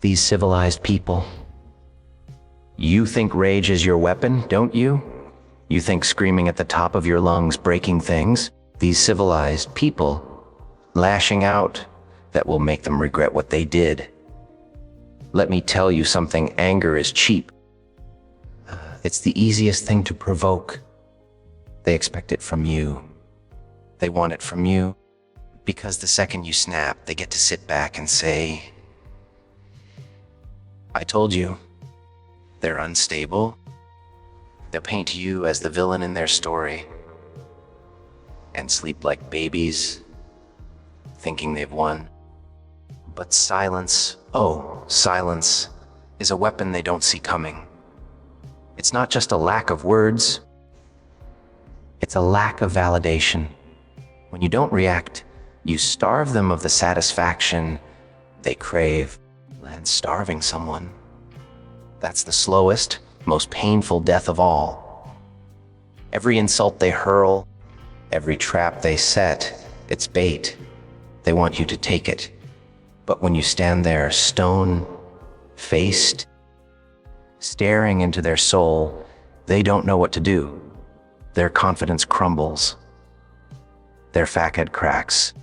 These civilized people. You think rage is your weapon, don't you? You think screaming at the top of your lungs, breaking things? These civilized people, lashing out, that will make them regret what they did. Let me tell you something, anger is cheap. It's the easiest thing to provoke. They expect it from you. They want it from you because the second you snap, they get to sit back and say, I told you. They're unstable. They'll paint you as the villain in their story and sleep like babies, thinking they've won. But silence, oh, silence, is a weapon they don't see coming. It's not just a lack of words, it's a lack of validation. When you don't react, you starve them of the satisfaction they crave. And starving someone, that's the slowest, most painful death of all. Every insult they hurl, every trap they set, it's bait. They want you to take it. But when you stand there stone-faced, staring into their soul, they don't know what to do. Their confidence crumbles. Their facade cracks.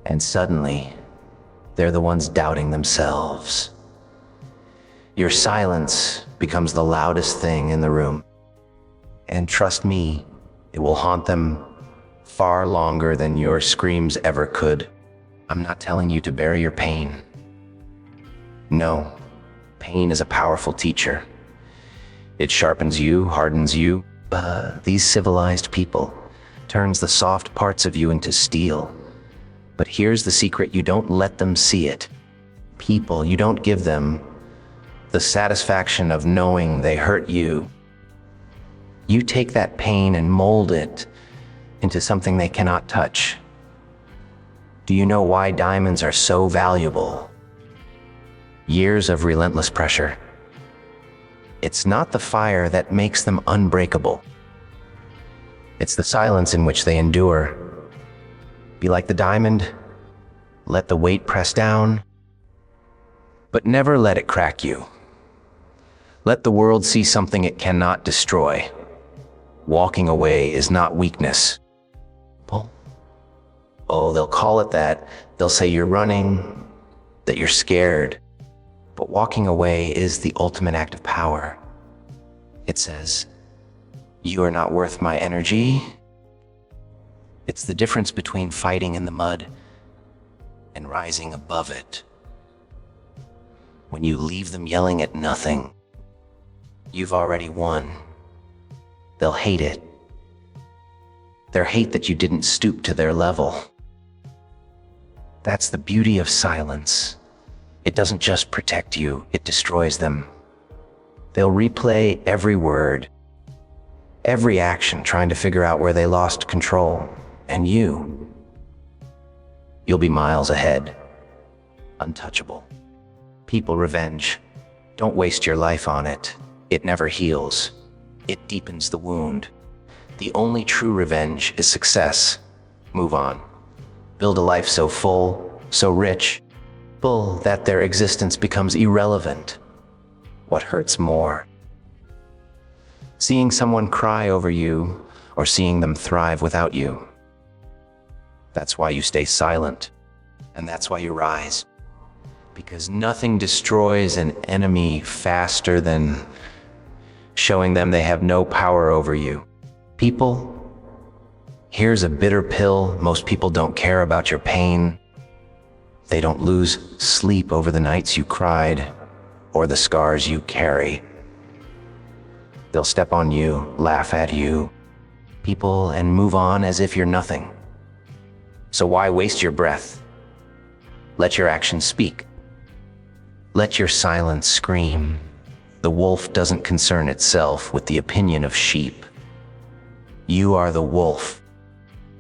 And suddenly, they're the ones doubting themselves. Your silence becomes the loudest thing in the room. And trust me, it will haunt them far longer than your screams ever could. I'm not telling you to bury your pain. No, pain is a powerful teacher. It sharpens you, hardens you. These civilized people turns the soft parts of you into steel. But here's the secret, you don't let them see it. People, you don't give them the satisfaction of knowing they hurt you. You take that pain and mold it into something they cannot touch. Do you know why diamonds are so valuable? Years of relentless pressure. It's not the fire that makes them unbreakable. It's the silence in which they endure. Be like the diamond, let the weight press down, but never let it crack you. Let the world see something it cannot destroy. Walking away is not weakness. Oh, they'll call it that. They'll say you're running, that you're scared. But walking away is the ultimate act of power. It says, you are not worth my energy. It's the difference between fighting in the mud and rising above it. When you leave them yelling at nothing, you've already won. They'll hate it. They'll hate that you didn't stoop to their level. That's the beauty of silence. It doesn't just protect you, it destroys them. They'll replay every word, every action, trying to figure out where they lost control. And you'll be miles ahead, untouchable. People revenge. Don't waste your life on it. It never heals. It deepens the wound. The only true revenge is success. Move on. Build a life so full, so rich, full that their existence becomes irrelevant. What hurts more? Seeing someone cry over you, or seeing them thrive without you. That's why you stay silent, and that's why you rise. Because nothing destroys an enemy faster than showing them they have no power over you. People, here's a bitter pill. Most people don't care about your pain. They don't lose sleep over the nights you cried or the scars you carry. They'll step on you, laugh at you, people, and move on as if you're nothing. So why waste your breath? Let your actions speak. Let your silence scream. The wolf doesn't concern itself with the opinion of sheep. You are the wolf,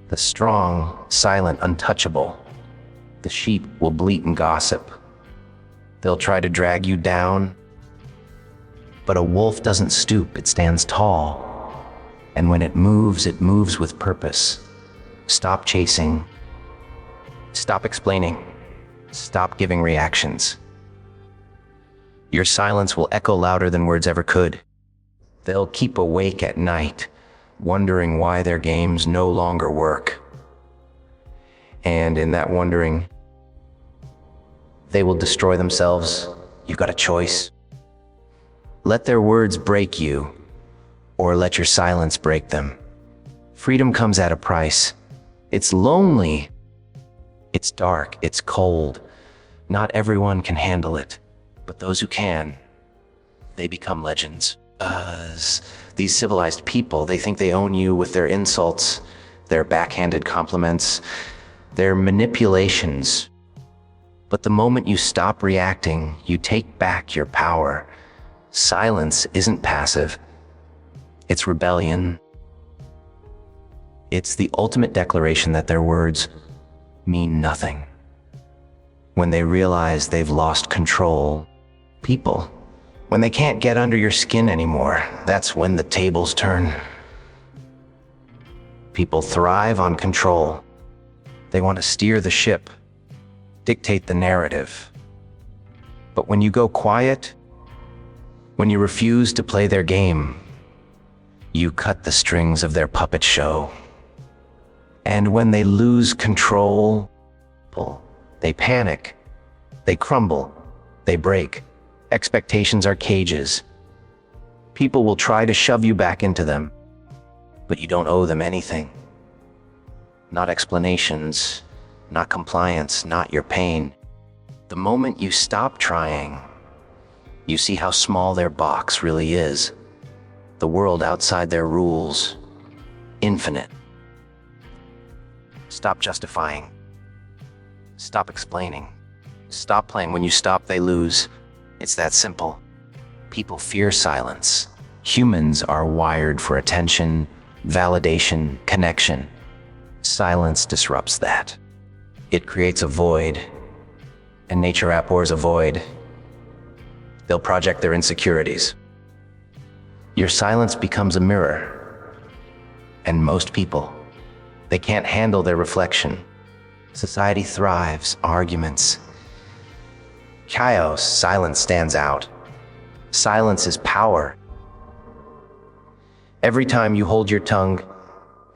the strong, silent, untouchable. The sheep will bleat and gossip. They'll try to drag you down. But a wolf doesn't stoop, it stands tall. And when it moves with purpose. Stop chasing. Stop explaining. Stop giving reactions. Your silence will echo louder than words ever could. They'll keep awake at night, wondering why their games no longer work. And in that wondering, they will destroy themselves. You've got a choice. Let their words break you, or let your silence break them. Freedom comes at a price. It's lonely. It's dark. It's cold. Not everyone can handle it, but those who can, they become legends. These civilized people, they think they own you with their insults, their backhanded compliments, their manipulations. But the moment you stop reacting, you take back your power. Silence isn't passive. It's rebellion. It's the ultimate declaration that their words mean nothing. When they realize they've lost control, people, when they can't get under your skin anymore, that's when the tables turn. People thrive on control. They want to steer the ship, dictate the narrative. But when you go quiet, when you refuse to play their game, you cut the strings of their puppet show. And when they lose control, they panic, they crumble, they break. Expectations are cages. People will try to shove you back into them, but you don't owe them anything. Not explanations, not compliance, not your pain. The moment you stop trying, you see how small their box really is. The world outside their rules, infinite. Stop justifying. Stop explaining. Stop playing. When you stop, they lose. It's that simple. People fear silence. Humans are wired for attention, validation, connection. Silence disrupts that. It creates a void, and nature abhors a void. They'll project their insecurities. Your silence becomes a mirror, and most people, they can't handle their reflection. Society thrives, arguments, chaos. Silence stands out. Silence is power. Every time you hold your tongue,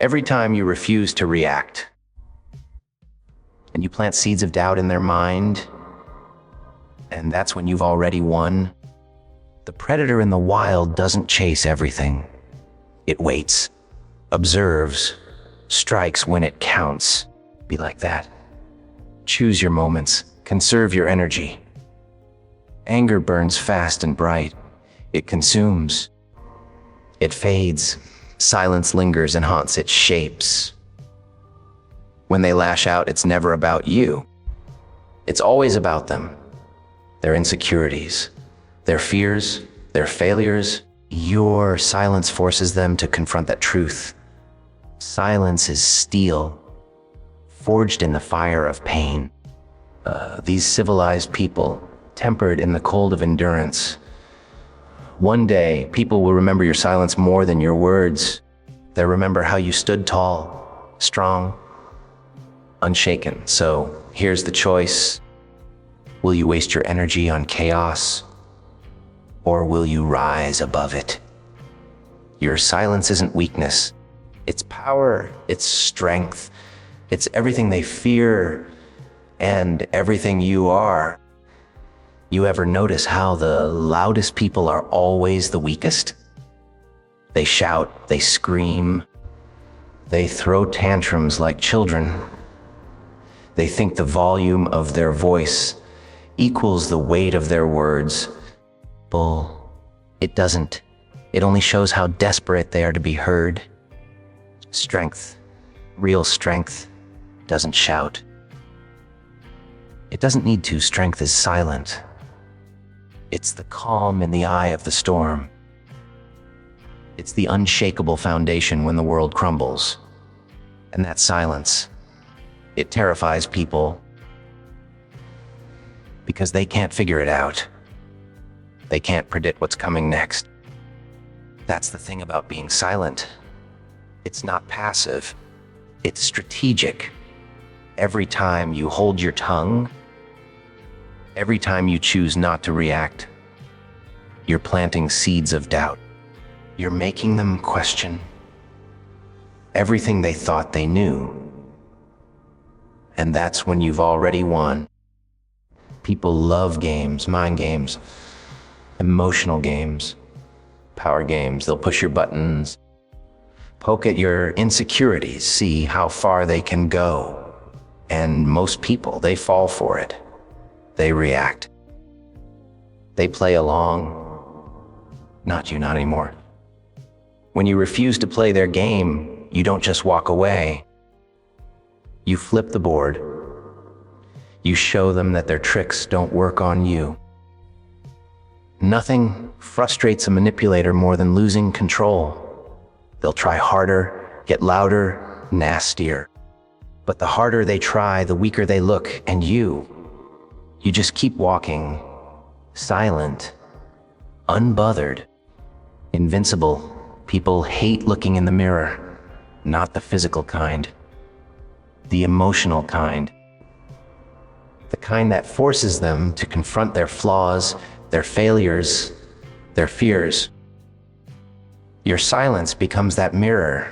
every time you refuse to react, and you plant seeds of doubt in their mind, and that's when you've already won. The predator in the wild doesn't chase everything. It waits, observes, strikes when it counts. Be like that. Choose your moments. Conserve your energy. Anger burns fast and bright. It consumes. It fades. Silence lingers and haunts its shapes. When they lash out, it's never about you. It's always about them. Their insecurities, their fears, their failures. Your silence forces them to confront that truth. Silence is steel, forged in the fire of pain. These civilized people, tempered in the cold of endurance. One day, people will remember your silence more than your words. They'll remember how you stood tall, strong, unshaken. So here's the choice. Will you waste your energy on chaos, or will you rise above it? Your silence isn't weakness. It's power, it's strength, it's everything they fear and everything you are. You ever notice how the loudest people are always the weakest? They shout, they scream, they throw tantrums like children. They think the volume of their voice equals the weight of their words. Bull. It doesn't. It only shows how desperate they are to be heard. Strength, real strength, doesn't shout. It doesn't need to. Strength is silent. It's the calm in the eye of the storm. It's the unshakable foundation when the world crumbles. And that silence, it terrifies people because they can't figure it out. They can't predict what's coming next. That's the thing about being silent. It's not passive, it's strategic. Every time you hold your tongue, every time you choose not to react, You're planting seeds of doubt. You're making them question everything they thought they knew. And that's when you've already won. People love games, mind games, emotional games, power games. They'll push your buttons, poke at your insecurities, see how far they can go. And most people, they fall for it. They react. They play along. Not you, not anymore. When you refuse to play their game, you don't just walk away. You flip the board. You show them that their tricks don't work on you. Nothing frustrates a manipulator more than losing control. They'll try harder, get louder, nastier. But the harder they try, the weaker they look, and you just keep walking, silent, unbothered, invincible. People hate looking in the mirror, not the physical kind, the emotional kind. The kind that forces them to confront their flaws, their failures, their fears. Your silence becomes that mirror.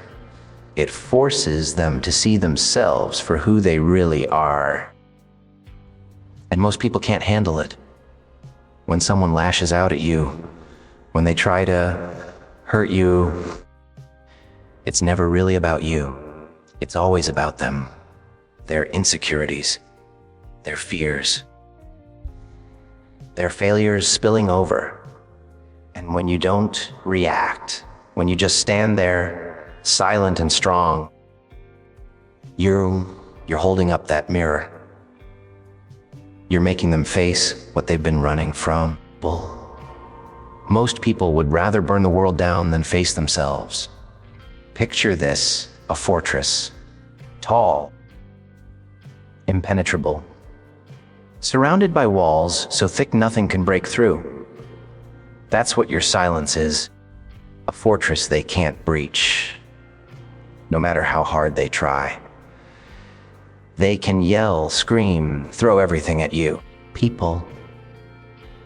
It forces them to see themselves for who they really are. And most people can't handle it. When someone lashes out at you, when they try to hurt you, it's never really about you. It's always about them, their insecurities, their fears, their failures spilling over. And when you don't react, when you just stand there silent and strong, you're holding up that mirror. You're making them face what they've been running from. Most people would rather burn the world down than face themselves. Picture this, a fortress, tall, impenetrable, surrounded by walls so thick nothing can break through. That's what your silence is, a fortress they can't breach, no matter how hard they try. They can yell, scream, throw everything at you, people.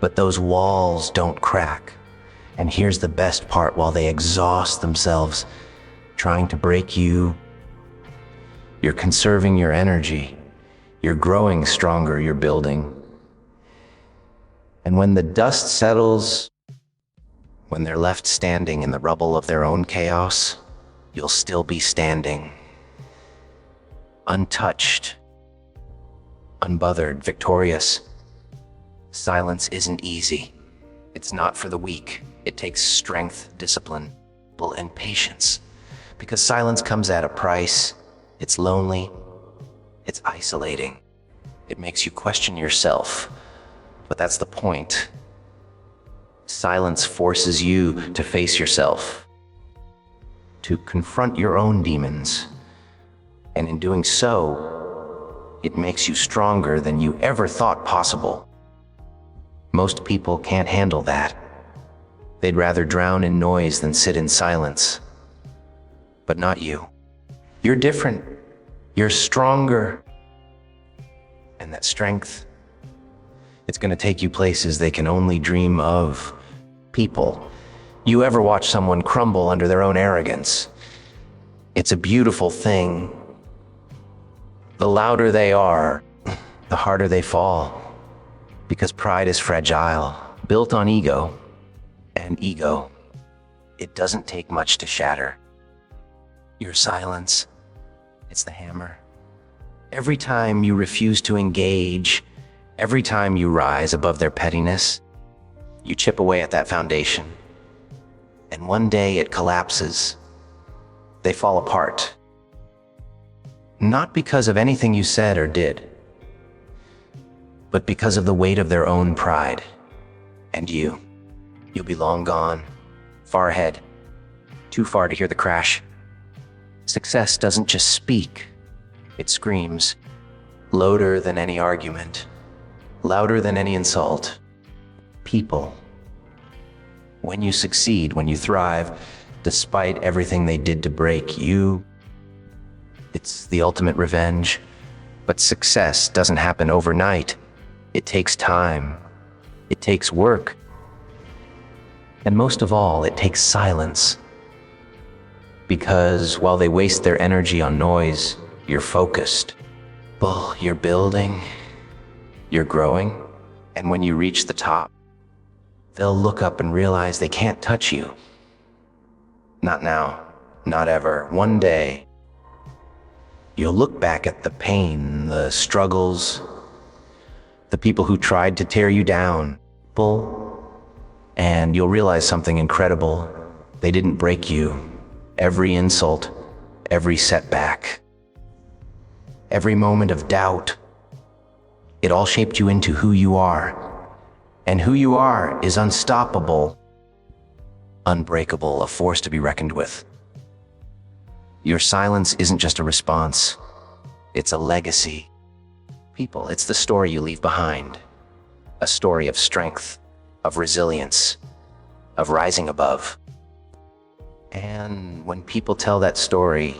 But those walls don't crack. And here's the best part: while they exhaust themselves trying to break you, you're conserving your energy. You're growing stronger, you're building. And when the dust settles, when they're left standing in the rubble of their own chaos, you'll still be standing. Untouched, unbothered, victorious. Silence isn't easy. It's not for the weak. It takes strength, discipline, and patience. Because silence comes at a price. It's lonely. It's isolating. It makes you question yourself. But that's the point. Silence forces you to face yourself, to confront your own demons. And in doing so, it makes you stronger than you ever thought possible. Most people can't handle that. They'd rather drown in noise than sit in silence. But not you. You're different. You're stronger. And that strength, it's going to take you places they can only dream of. People, you ever watch someone crumble under their own arrogance? It's a beautiful thing. The louder they are, the harder they fall. Because pride is fragile, built on ego. And ego, it doesn't take much to shatter. Your silence, it's the hammer. Every time you refuse to engage, every time you rise above their pettiness, you chip away at that foundation. And one day it collapses. They fall apart. Not because of anything you said or did, but because of the weight of their own pride. And you'll be long gone, far ahead, too far to hear the crash. Success doesn't just speak, it screams, louder than any argument, louder than any insult. People, when you succeed, when you thrive, despite everything they did to break you, it's the ultimate revenge. But success doesn't happen overnight. It takes time. It takes work. And most of all, it takes silence. Because while they waste their energy on noise, you're focused. Well, you're building, you're growing, and when you reach the top, they'll look up and realize they can't touch you. Not now, not ever. One day, you'll look back at the pain, the struggles, the people who tried to tear you down, and you'll realize something incredible. They didn't break you. Every insult, every setback, every moment of doubt, it all shaped you into who you are. And who you are is unstoppable, unbreakable, a force to be reckoned with. Your silence isn't just a response, it's a legacy. People, it's the story you leave behind. A story of strength, of resilience, of rising above. And when people tell that story,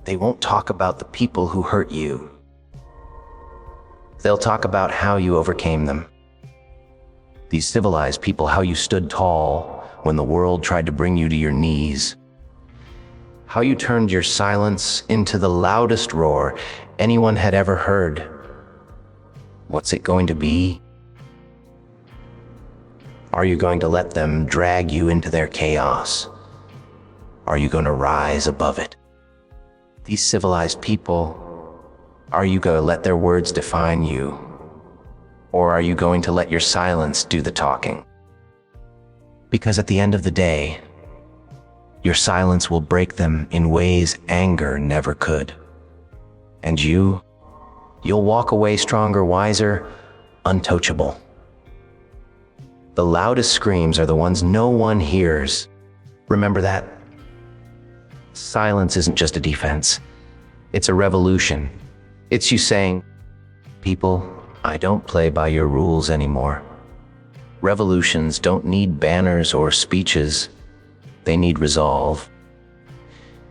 they won't talk about the people who hurt you. They'll talk about how you overcame them. These civilized people, how you stood tall when the world tried to bring you to your knees. How you turned your silence into the loudest roar anyone had ever heard. What's it going to be? Are you going to let them drag you into their chaos? Are you going to rise above it? These civilized people, are you going to let their words define you? Or are you going to let your silence do the talking? Because at the end of the day, your silence will break them in ways anger never could. And you'll walk away stronger, wiser, untouchable. The loudest screams are the ones no one hears. Remember that? Silence isn't just a defense. It's a revolution. It's you saying, people, I don't play by your rules anymore. Revolutions don't need banners or speeches. They need resolve.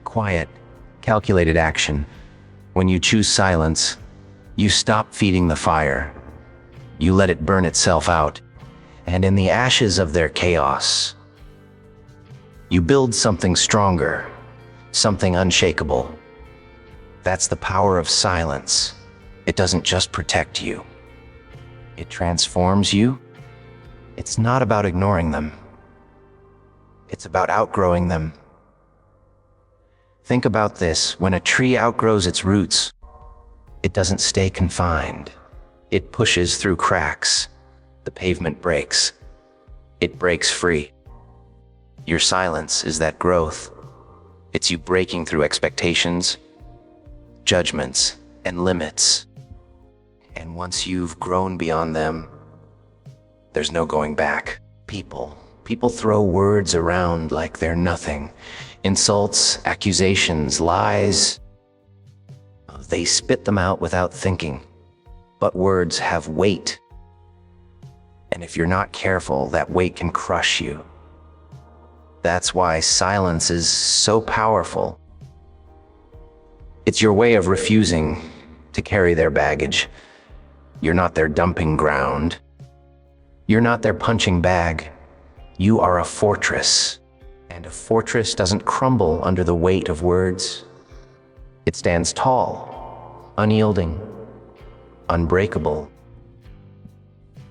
Quiet, calculated action. When you choose silence, you stop feeding the fire. You let it burn itself out. And in the ashes of their chaos, you build something stronger, something unshakable. That's the power of silence. It doesn't just protect you. It transforms you. It's not about ignoring them. It's about outgrowing them. Think about this. When a tree outgrows its roots, it doesn't stay confined. It pushes through cracks. The pavement breaks. It breaks free. Your silence is that growth. It's you breaking through expectations, judgments, and limits. And once you've grown beyond them, there's no going back. People throw words around like they're nothing. Insults, accusations, lies. They spit them out without thinking. But words have weight. And if you're not careful, that weight can crush you. That's why silence is so powerful. It's your way of refusing to carry their baggage. You're not their dumping ground. You're not their punching bag. You are a fortress. And a fortress doesn't crumble under the weight of words. It stands tall, unyielding, unbreakable.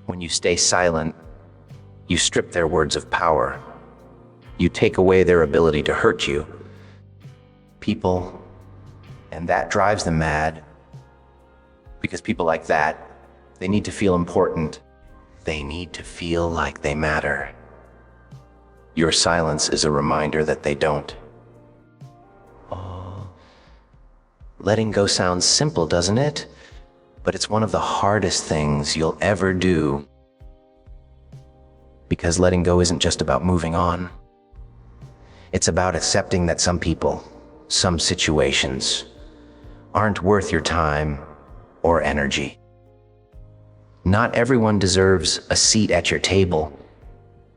When you stay silent, you strip their words of power. You take away their ability to hurt you. People, and that drives them mad. Because people like that, they need to feel important. They need to feel like they matter. Your silence is a reminder that they don't. Oh, letting go sounds simple, doesn't it? But it's one of the hardest things you'll ever do. Because letting go isn't just about moving on. It's about accepting that some people, some situations, aren't worth your time or energy. Not everyone deserves a seat at your table.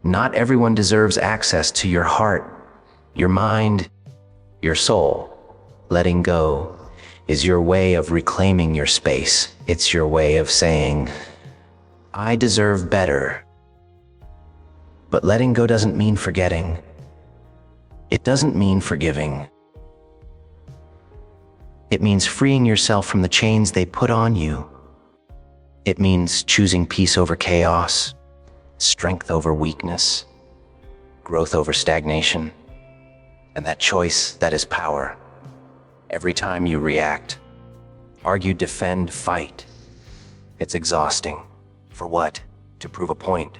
Not everyone deserves access to your heart, your mind, your soul. Letting go is your way of reclaiming your space. It's your way of saying, I deserve better. But letting go doesn't mean forgetting. It doesn't mean forgiving. It means freeing yourself from the chains they put on you. It means choosing peace over chaos, strength over weakness, growth over stagnation. And that choice, that is power. Every time you react, argue, defend, fight, it's exhausting. For what? To prove a point.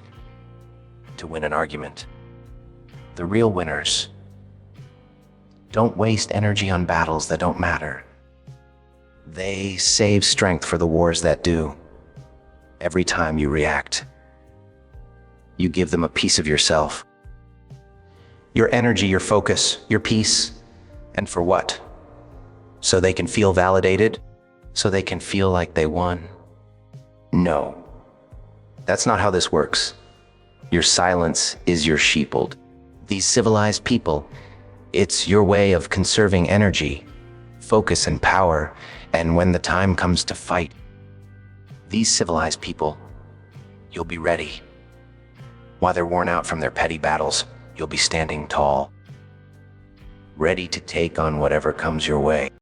To win an argument. The real winners don't waste energy on battles that don't matter. They save strength for the wars that do. Every time you react, you give them a piece of yourself. Your energy, your focus, your peace. And for what? So they can feel validated? So they can feel like they won? No. That's not how this works. Your silence is your sheepled. These civilized people, it's your way of conserving energy, focus, and power. And when the time comes to fight, these civilized people, you'll be ready. While they're worn out from their petty battles, you'll be standing tall, ready to take on whatever comes your way.